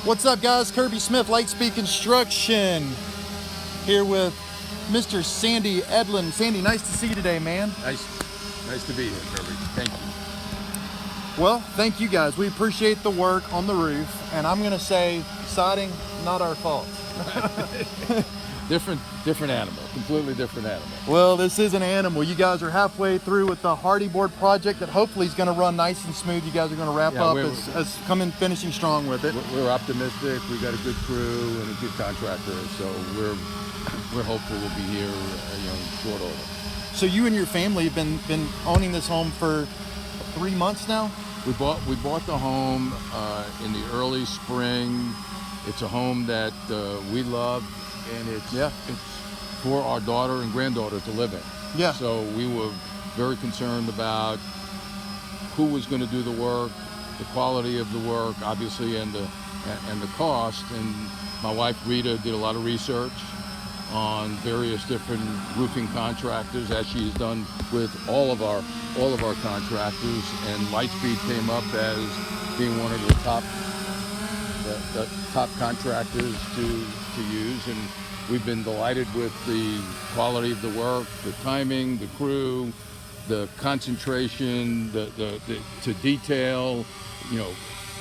What's up, guys? Kirby Smith, Litespeed Construction, here with Mr. Sandy Edlin. Sandy, nice to see you today, man. Nice to be here, Kirby. Thank you. Well, thank you guys. We appreciate the work on the roof, and I'm gonna say siding, not our fault. Different animal, completely different animal. Well, this is an animal. You guys are halfway through with the hardy board project that hopefully is going to run nice and smooth. You guys are going to wrap up as coming finishing strong with it. We're optimistic. We got a good crew and a good contractor, so we're hopeful we'll be here, in short order. So you and your family have been owning this home for 3 months now? We bought the home in the early spring. It's a home that we love, and it's for our daughter and granddaughter to live in. Yeah. So we were very concerned about who was going to do the work, the quality of the work, obviously, and the cost. And my wife Rita did a lot of research on various different roofing contractors, as she's done with all of our contractors. And Litespeed came up as being one of the top contractors to use, and we've been delighted with the quality of the work, the timing, the crew, the concentration, to detail,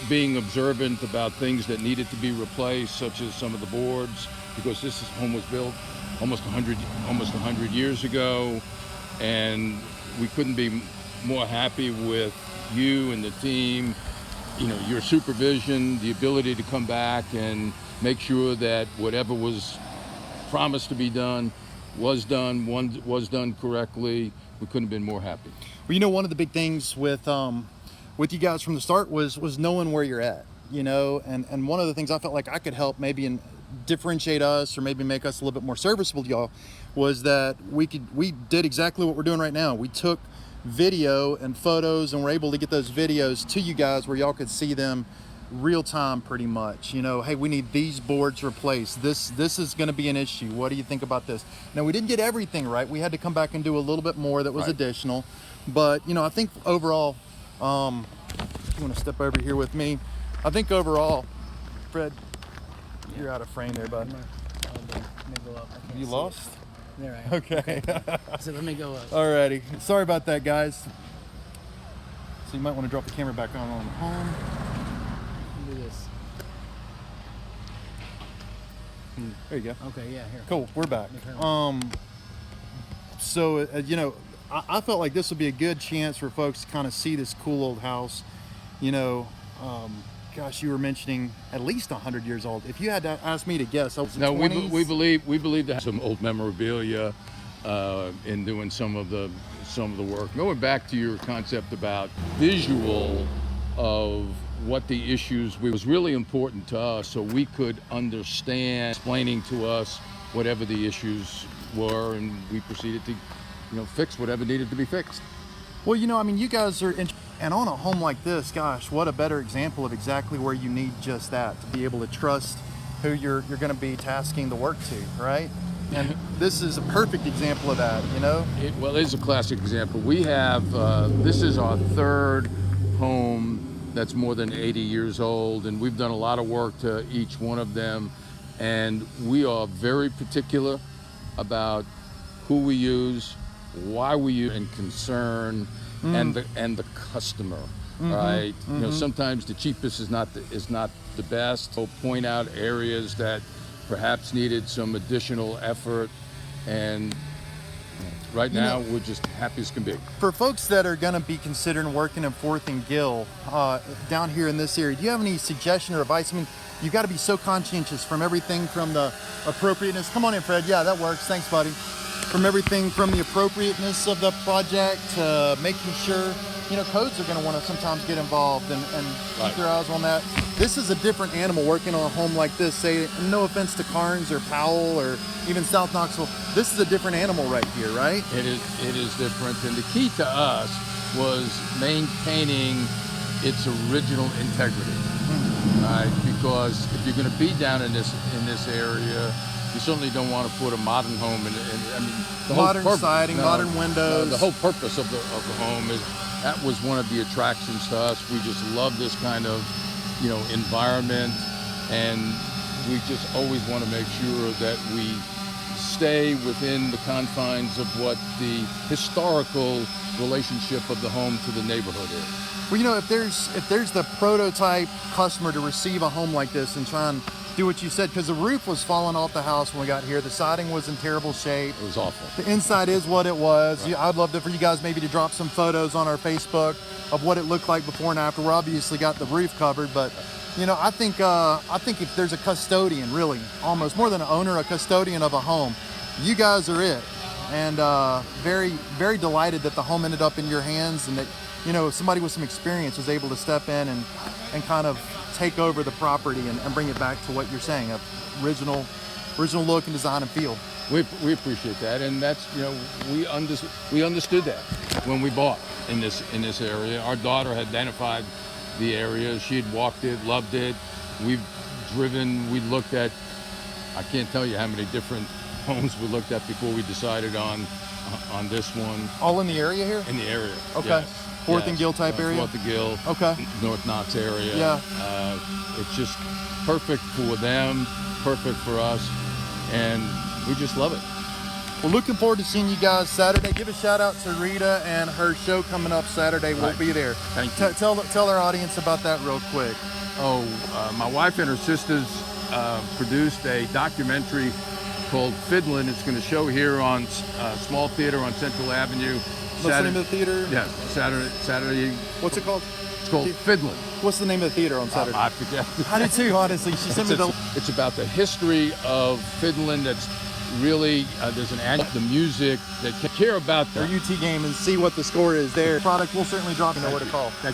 being observant about things that needed to be replaced, such as some of the boards, because this home was built almost 100 years ago, and we couldn't be more happy with you and the team. Your supervision, the ability to come back and make sure that whatever was promised to be done was done correctly. We couldn't have been more happy. Well, one of the big things with you guys from the start was knowing where you're at, and one of the things I felt like I could help maybe and differentiate us or maybe make us a little bit more serviceable to y'all was that we did exactly what we're doing right now. We took video and photos, and we're able to get those videos to you guys where y'all could see them real time pretty much. Hey, we need these boards replaced. This is going to be an issue. What do you think about this? Now, we didn't get everything right. We had to come back and do a little bit more that was additional. But, I think overall, if you want to step over here with me, I think overall, Fred, you're out of frame there, bud. You lost? There I am. Okay. So let me go up. Alrighty. Sorry about that, guys. So you might want to drop the camera back on home. Do this. There you go. Okay, yeah, here. Cool. We're back. So I felt like this would be a good chance for folks to kind of see this cool old house. Gosh, you were mentioning at least 100 years old. If you had to ask me to guess, I was no. We believe that some old memorabilia in doing some of the work. Going back to your concept about visual of what the issues was really important to us, so we could understand, explaining to us whatever the issues were, and we proceeded to fix whatever needed to be fixed. Well, you guys are and on a home like this, gosh, what a better example of exactly where you need just that, to be able to trust who you're going to be tasking the work to, right? And this is a perfect example of that, It is a classic example. We have, this is our third home that's more than 80 years old, and we've done a lot of work to each one of them, and we are very particular about who we use, why we use, and concern, and the customer, right? Sometimes the cheapest is not the best. We'll point out areas that perhaps needed some additional effort, and right now we're just happy as can be. For folks that are going to be considering working in 4th and Gill down here in this area, do you have any suggestion or advice? I mean, you've got to be so conscientious from everything from the appropriateness. Come on in, Fred. Yeah, that works. Thanks, buddy. From everything from the appropriateness of the project to making sure, codes are going to want to sometimes get involved and keep their eyes on that. This is a different animal working on a home like this. Say, no offense to Carnes or Powell or even South Knoxville. This is a different animal right here, right? It is different, and the key to us was maintaining its original integrity, right? Because if you're going to be down in this area, you certainly don't want to put a modern home in. The modern siding, modern windows. The whole purpose of the home is that was one of the attractions to us. We just love this kind of, environment, and we just always want to make sure that we stay within the confines of what the historical relationship of the home to the neighborhood is. Well, you know, if there's the prototype customer to receive a home like this and try and do what you said, because the roof was falling off the house when we got here, the siding was in terrible shape. It was awful. The inside is what it was. Right. I'd love for you guys maybe to drop some photos on our Facebook of what it looked like before and after. We obviously got the roof covered, but you know, I think if there's a custodian, really, almost more than an owner, a custodian of a home, you guys are it. And very, very delighted that the home ended up in your hands, and that, you know, somebody with some experience was able to step in and kind of take over the property and bring it back to what you're saying, a original look and design and feel. We appreciate that, and that's, you know, we understood that when we bought in this area. Our daughter had identified the area. She had walked it, loved it. We've driven. We looked at, I can't tell you how many different homes we looked at before we decided on this one. All in the area here? In the area. Okay. Yes. Fourth and Gill type area? Fourth and Gill. Okay. North Knox area. Yeah. It's just perfect for them, perfect for us, and we just love it. We're looking forward to seeing you guys Saturday. Give a shout out to Rita and her show coming up Saturday. We'll Right. be there. Thank you. Tell our audience about that real quick. My wife and her sisters produced a documentary called Fiddlin'. It's going to show here on Small Theater on Central Avenue. What's the name of the theater? Yes, Saturday. What's it called? It's called Fiddlin'. What's the name of the theater on Saturday? I forget. I do too, honestly. She sent me the... It's about the history of fiddling. That's really, there's the music that care about their the UT game and see what the score is there. Product, we'll certainly drop you know where to call. Thank you.